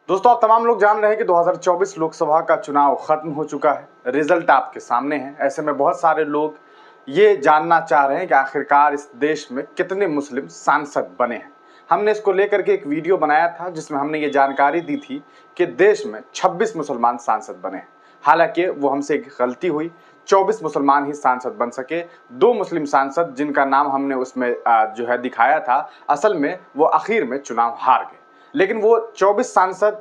दोस्तों, आप तमाम लोग जान रहे हैं कि 2024 लोकसभा का चुनाव खत्म हो चुका है। रिजल्ट आपके सामने है। ऐसे में बहुत सारे लोग ये जानना चाह रहे हैं कि आखिरकार इस देश में कितने मुस्लिम सांसद बने हैं। हमने इसको लेकर के एक वीडियो बनाया था जिसमें हमने ये जानकारी दी थी कि देश में 26 मुसलमान सांसद बने हैं। हालांकि वो हमसे एक गलती हुई, 24 मुसलमान ही सांसद बन सके। 2 मुस्लिम सांसद जिनका नाम हमने उसमें जो है दिखाया था, असल में वो आखिर में चुनाव हार गए। लेकिन वो 24 सांसद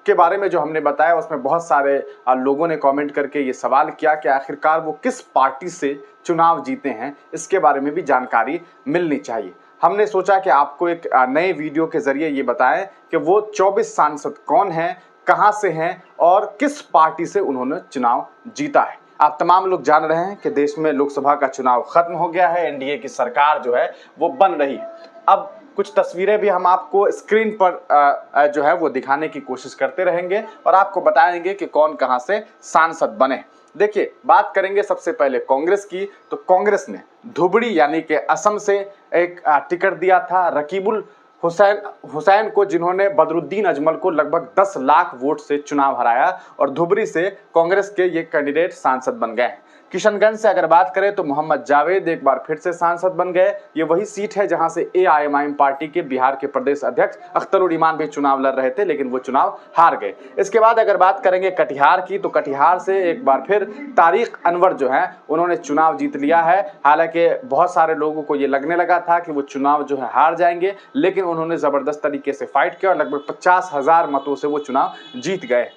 के बारे में जो हमने बताया उसमें बहुत सारे लोगों ने कमेंट करके ये सवाल किया कि आखिरकार वो किस पार्टी से चुनाव जीते हैं, इसके बारे में भी जानकारी मिलनी चाहिए। हमने सोचा कि आपको एक नए वीडियो के जरिए ये बताएं कि वो 24 सांसद कौन हैं, कहां से हैं और किस पार्टी से उन्होंने चुनाव जीता है। आप तमाम लोग जान रहे हैं कि देश में लोकसभा का चुनाव खत्म हो गया है। एनडीए की सरकार जो है वो बन रही है। अब कुछ तस्वीरें भी हम आपको स्क्रीन पर जो है वो दिखाने की कोशिश करते रहेंगे और आपको बताएंगे कि कौन कहां से सांसद बने। देखिए, बात करेंगे सबसे पहले कांग्रेस की। तो कांग्रेस ने धुबड़ी यानी कि असम से एक टिकट दिया था रकीबुल हुसैन को, जिन्होंने बदरुद्दीन अजमल को लगभग 10 लाख वोट से चुनाव हराया और धुबरी से कांग्रेस के ये कैंडिडेट सांसद बन गए हैं। किशनगंज से अगर बात करें तो मोहम्मद जावेद एक बार फिर से सांसद बन गए। ये वही सीट है जहां से एआईएमआईएम पार्टी के बिहार के प्रदेश अध्यक्ष अख्तरुल ईमान भी चुनाव लड़ रहे थे, लेकिन वो चुनाव हार गए। इसके बाद अगर बात करेंगे कटिहार की, तो कटिहार से एक बार फिर तारिक अनवर जो है उन्होंने चुनाव जीत लिया है। हालांकि बहुत सारे लोगों को ये लगने लगा था कि वो चुनाव जो है हार जाएंगे, लेकिन उन्होंने जबरदस्त तरीके से फाइट किया और लगभग 50,000 मतों से वो चुनाव जीत गए।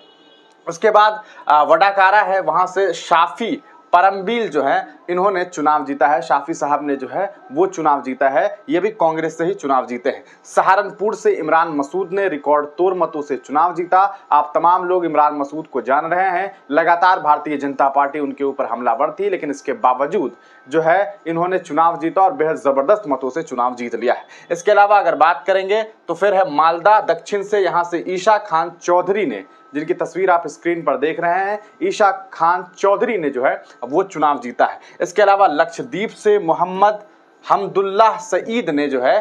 उसके बाद वडाकारा है, वहां से शाफी परमबील जो है इन्होंने चुनाव जीता है। शाफी साहब ने जो है वो चुनाव जीता है, ये भी कांग्रेस से ही चुनाव जीते हैं। सहारनपुर से इमरान मसूद ने रिकॉर्ड तोड़ मतों से चुनाव जीता। आप तमाम लोग इमरान मसूद को जान रहे हैं। लगातार भारतीय जनता पार्टी उनके ऊपर हमलावर थी, लेकिन इसके बावजूद जो है इन्होंने चुनाव जीता और बेहद जबरदस्त मतों से चुनाव जीत लिया है। इसके अलावा अगर बात करेंगे तो फिर है मालदा दक्षिण से, यहाँ से ईशा खान चौधरी ने, जिनकी तस्वीर आप स्क्रीन पर देख रहे हैं, ईशा खान चौधरी ने जो है वो चुनाव जीता है। इसके अलावा लक्षद्वीप से मोहम्मद हमदुल्लाह सईद ने जो है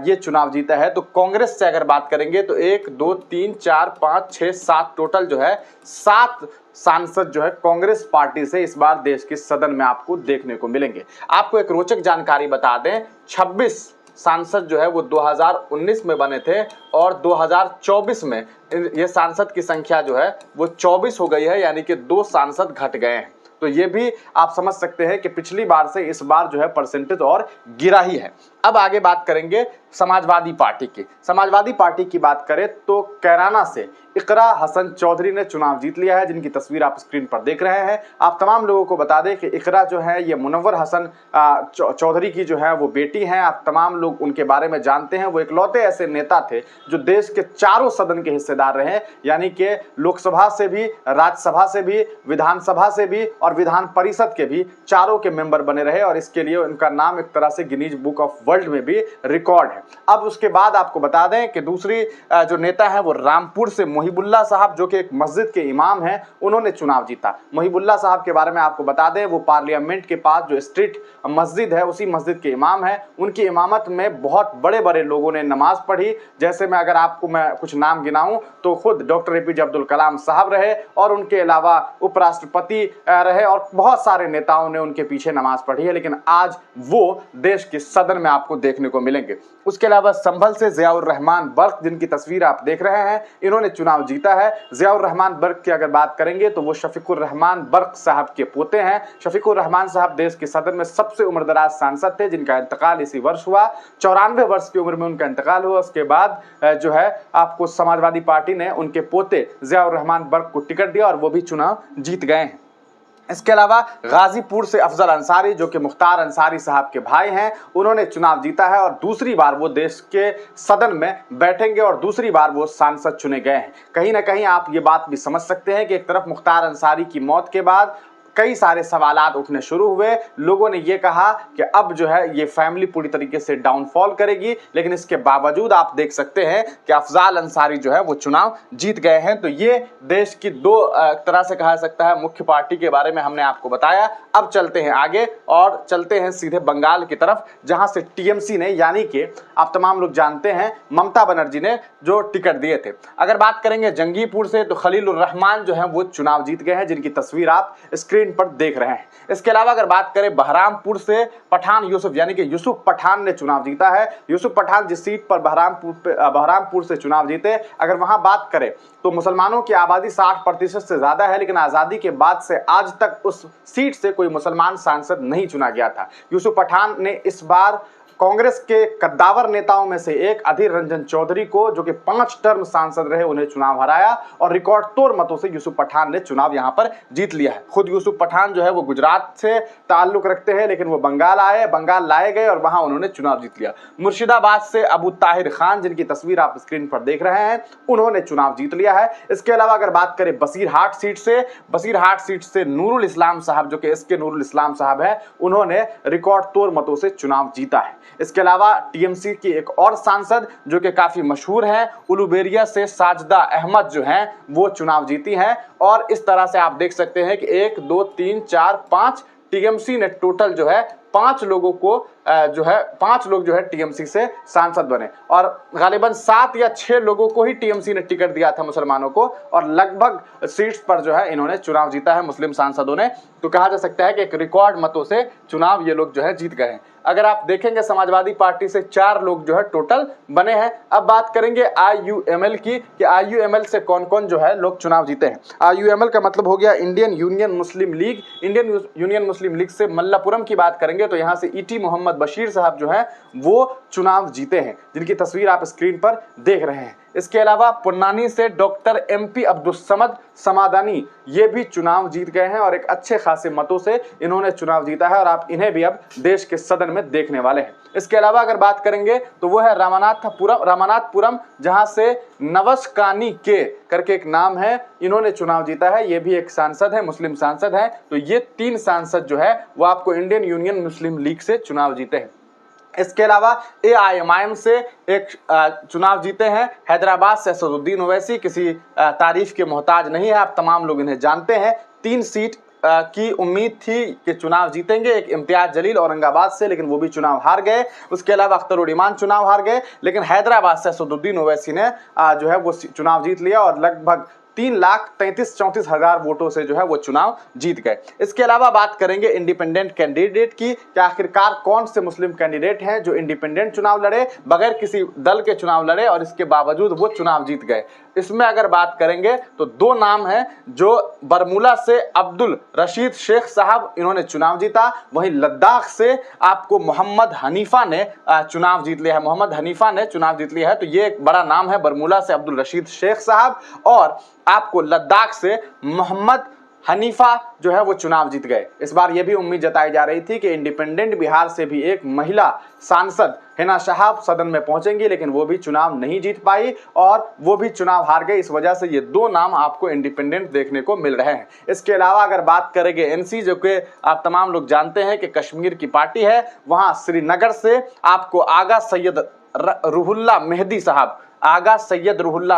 ये चुनाव जीता है। तो कांग्रेस से अगर बात करेंगे तो 1 2 3 4 5 6 7 टोटल जो है 7 सांसद जो है कांग्रेस पार्टी से इस बार देश के सदन में आपको देखने को मिलेंगे। आपको एक रोचक जानकारी बता दें, 26 सांसद जो है वो 2019 में बने थे और 2024 में ये सांसद की संख्या जो है वो 24 हो गई है, यानी कि 2 सांसद घट गए हैं। तो ये भी आप समझ सकते हैं कि पिछली बार से इस बार जो है परसेंटेज और गिरा ही है। अब आगे बात करेंगे समाजवादी पार्टी की। समाजवादी पार्टी की बात करें तो कैराना से इकरा हसन चौधरी ने चुनाव जीत लिया है, जिनकी तस्वीर आप स्क्रीन पर देख रहे हैं। आप तमाम लोगों को बता दें कि इकरा जो है ये मुनव्वर हसन चौधरी की जो है वो बेटी हैं। आप तमाम लोग उनके बारे में जानते हैं। वो इकलौते ऐसे नेता थे जो देश के चारों सदन के हिस्सेदार रहे, यानी कि लोकसभा से भी, राज्यसभा से भी, विधानसभा से भी और विधान परिषद के भी चारों के मेंबर बने रहे और इसके लिए उनका नाम एक तरह से गिनीज बुक ऑफ वर्ल्ड में भी रिकॉर्ड है। अब उसके बाद आपको बता दें कि दूसरी जो नेता है वो रामपुर से मोहिबुल्ला साहब, जो कि एक मस्जिद के इमाम हैं, उन्होंने चुनाव जीता। मोहिबुल्ला साहब के बारे में आपको बता दें, वो पार्लियामेंट के पास जो स्ट्रीट मस्जिद है उसी मस्जिद के इमाम है। उनकी इमामत में बहुत बड़े बड़े लोगों ने नमाज पढ़ी। जैसे मैं अगर आपको मैं कुछ नाम गिनाऊं तो खुद डॉक्टर एपीजे अब्दुल कलाम साहब रहे और उनके अलावा उपराष्ट्रपति रहे और बहुत सारे नेताओं ने उनके पीछे नमाज पढ़ी है, लेकिन आज वो देश के सदन में आपको देखने को मिलेंगे। उसके अलावा संभल से ज़ियाउर रहमान बर्क, जिनकी तस्वीर आप देख रहे हैं, इन्होंने चुनाव जीता है। ज़ियाउर रहमान बर्क की अगर बात करेंगे तो वो शफीकुर रहमान बर्क साहब के पोते हैं। शफीकुर रहमान साहब देश के सदन में सबसे उम्रदराज सांसद थे, जिनका इंतकाल इसी वर्ष हुआ। 94 वर्ष की उम्र में उनका इंतकाल हुआ। उसके बाद जो है आपको समाजवादी पार्टी ने उनके पोते ज़ियाउर रहमान बर्क को टिकट दिया और वो भी चुनाव जीत गए हैं। इसके अलावा गाजीपुर से अफजल अंसारी, जो कि मुख्तार अंसारी साहब के भाई हैं, उन्होंने चुनाव जीता है और दूसरी बार वो देश के सदन में बैठेंगे और दूसरी बार वो सांसद चुने गए हैं। कहीं ना कहीं आप ये बात भी समझ सकते हैं कि एक तरफ मुख्तार अंसारी की मौत के बाद कई सारे सवालात उठने शुरू हुए। लोगों ने ये कहा कि अब जो है ये फैमिली पूरी तरीके से डाउनफॉल करेगी, लेकिन इसके बावजूद आप देख सकते हैं कि अफजाल अंसारी जो है वो चुनाव जीत गए हैं। तो ये देश की दो तरह से कहा सकता है मुख्य पार्टी के बारे में हमने आपको बताया। अब चलते हैं आगे और चलते हैं सीधे बंगाल की तरफ, जहां से टीएमसी ने, यानी कि आप तमाम लोग जानते हैं ममता बनर्जी ने जो टिकट दिए थे। अगर बात करेंगे जंगीपुर से तो खलीलुर रहमान जो है वो चुनाव जीत गए हैं, जिनकी तस्वीर आप स्क्रीन पर देख रहे हैं। इसके अलावा अगर बात करें बहरामपुर से पठान यूसुफ, यानी कि यूसुफ पठान ने चुनाव जीता है। यूसुफ पठान जिस सीट पर बहरामपुर से चुनाव जीते, अगर वहां बात करें तो मुसलमानों की आबादी 60% से ज्यादा है, लेकिन आजादी के बाद से आज तक उस सीट से कोई मुसलमान सांसद नहीं चुना गया था। यूसुफ पठान ने इस बार कांग्रेस के कद्दावर नेताओं में से एक अधीर रंजन चौधरी को, जो कि 5 टर्म सांसद रहे, उन्हें चुनाव हराया और रिकॉर्ड तोड़ मतों से यूसुफ पठान ने चुनाव यहां पर जीत लिया है। खुद यूसुफ पठान जो है वो गुजरात से ताल्लुक रखते हैं, लेकिन वो बंगाल लाए गए और वहां उन्होंने चुनाव जीत लिया। मुर्शिदाबाद से अबू ताहिर खान, जिनकी तस्वीर आप स्क्रीन पर देख रहे हैं, उन्होंने चुनाव जीत लिया है। इसके अलावा अगर बात करें बसीरहाट सीट से नूरुल इस्लाम साहब, जो कि एसके नूरुल इस्लाम साहब है, उन्होंने रिकॉर्ड तोड़ मतों से चुनाव जीता है। इसके अलावा टीएमसी की एक और सांसद जो कि काफी मशहूर हैं, उलूबेरिया से साजिदा अहमद जो हैं वो चुनाव जीती हैं। और इस तरह से आप देख सकते हैं कि 1 2 3 4 5 टीएमसी ने टोटल जो है 5 लोग जो है टीएमसी से सांसद बने और गालिबन 7 या 6 लोगों को ही टीएमसी ने टिकट दिया था मुसलमानों को, और लगभग सीट्स पर जो है इन्होंने चुनाव जीता है मुस्लिम सांसदों ने। तो कहा जा सकता है कि एक रिकॉर्ड मतों से चुनाव ये लोग जो है जीत गए हैं। अगर आप देखेंगे समाजवादी पार्टी से 4 लोग जो है टोटल बने हैं। अब बात करेंगे आईयूएमएल की कि आईयूएमएल से कौन कौन जो है लोग चुनाव जीते हैं। आईयूएमएल का मतलब हो गया इंडियन यूनियन मुस्लिम लीग। इंडियन यूनियन मुस्लिम लीग से मल्लापुरम की बात करेंगे तो यहाँ से ईटी मोहम्मद बशीर साहब जो है वो चुनाव जीते हैं, जिनकी तस्वीर आप स्क्रीन पर देख रहे हैं। इसके अलावा पुन्नानी से डॉक्टर एमपी अब्दुल समद समादानी ये भी चुनाव जीत गए हैं और एक अच्छे खासे मतों से इन्होंने चुनाव जीता है और आप इन्हें भी अब देश के सदन में देखने वाले हैं। इसके अलावा अगर बात करेंगे तो वो है रामनाथपुरम, जहां से नवस्कानी के करके एक नाम है, इन्होंने चुनाव जीता है। ये भी एक सांसद है, मुस्लिम सांसद है। तो ये 3 सांसद जो है वो आपको इंडियन यूनियन मुस्लिम लीग से चुनाव जीते हैं। इसके अलावा एआईएमआईएम से एक चुनाव जीते हैं हैदराबाद से असदुद्दीन ओवैसी, किसी तारीफ के मोहताज नहीं है, आप तमाम लोग इन्हें जानते हैं। 3 सीट की उम्मीद थी कि चुनाव जीतेंगे, एक इम्तियाज जलील औरंगाबाद से, लेकिन वो भी चुनाव हार गए। उसके अलावा अख्तरुल ईमान चुनाव हार गए, लेकिन हैदराबाद से असदुद्दीन ओवैसी ने जो है वो चुनाव जीत लिया और लगभग 3,33,34,000 वोटों से जो है वो चुनाव जीत गए। इसके अलावा बात करेंगे इंडिपेंडेंट कैंडिडेट की कि आखिरकार कौन से मुस्लिम कैंडिडेट हैं जो इंडिपेंडेंट चुनाव लड़े, बगैर किसी दल के चुनाव लड़े और इसके बावजूद वो चुनाव जीत गए। इसमें अगर बात करेंगे तो 2 नाम हैं, जो बरमूला से अब्दुल रशीद शेख साहब, इन्होंने चुनाव जीता। वहीं लद्दाख से आपको मोहम्मद हनीफा ने चुनाव जीत लिया है, तो ये एक बड़ा नाम है, बरमूला से अब्दुल रशीद शेख साहब। और आपको लद्दाख से मोहम्मद हनीफा जो है वो चुनाव जीत गए। इस बार ये भी उम्मीद जताई जा रही थी कि इंडिपेंडेंट बिहार से भी एक महिला सांसद हिना साहब सदन में पहुंचेंगी, लेकिन वो भी चुनाव नहीं जीत पाई और वो भी चुनाव हार गई। इस वजह से ये 2 नाम आपको इंडिपेंडेंट देखने को मिल रहे हैं। इसके अलावा अगर बात करेंगे एनसी, जो कि आप तमाम लोग जानते हैं कि कश्मीर की पार्टी है, वहां श्रीनगर से आपको आगा सैयद रूहुल्ला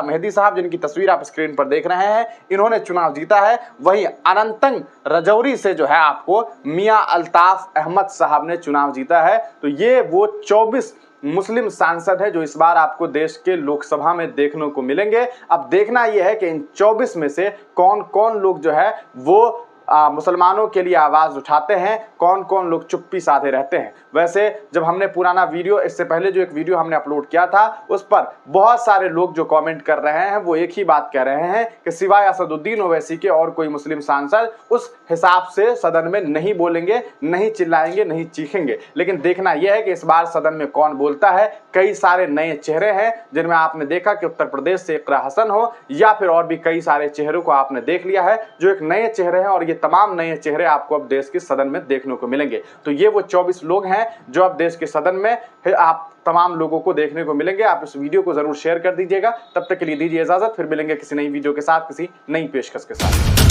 मेहदी साहब, जिनकी तस्वीर आप स्क्रीन पर देख रहे हैं, इन्होंने चुनाव जीता है। वहीं अनंतंग रजौरी से जो है आपको मियां अल्ताफ अहमद साहब ने चुनाव जीता है। तो ये वो 24 मुस्लिम सांसद है जो इस बार आपको देश के लोकसभा में देखने को मिलेंगे। अब देखना यह है कि इन 24 में से कौन कौन लोग जो है वो मुसलमानों के लिए आवाज उठाते हैं, कौन कौन लोग चुप्पी साधे रहते हैं। वैसे जब हमने पुराना वीडियो, इससे पहले जो एक वीडियो हमने अपलोड किया था, उस पर बहुत सारे लोग जो कमेंट कर रहे हैं वो एक ही बात कह रहे हैं कि सिवाय असदुद्दीन ओवैसी के और कोई मुस्लिम सांसद उस हिसाब से सदन में नहीं बोलेंगे, नहीं चिल्लाएंगे, नहीं चीखेंगे। लेकिन देखना यह है कि इस बार सदन में कौन बोलता है। कई सारे नए चेहरे हैं जिनमें आपने देखा कि उत्तर प्रदेश से इकरा हसन हो या फिर और भी कई सारे चेहरों को आपने देख लिया है जो एक नए चेहरे हैं, और ये तमाम नए चेहरे आपको अब देश के सदन में देखने को मिलेंगे। तो ये वो 24 लोग हैं जो अब देश के सदन में आप तमाम लोगों को देखने को मिलेंगे। आप इस वीडियो को जरूर शेयर कर दीजिएगा। तब तक के लिए दीजिए इजाजत, फिर मिलेंगे किसी नई वीडियो के साथ, किसी नई पेशकश के साथ।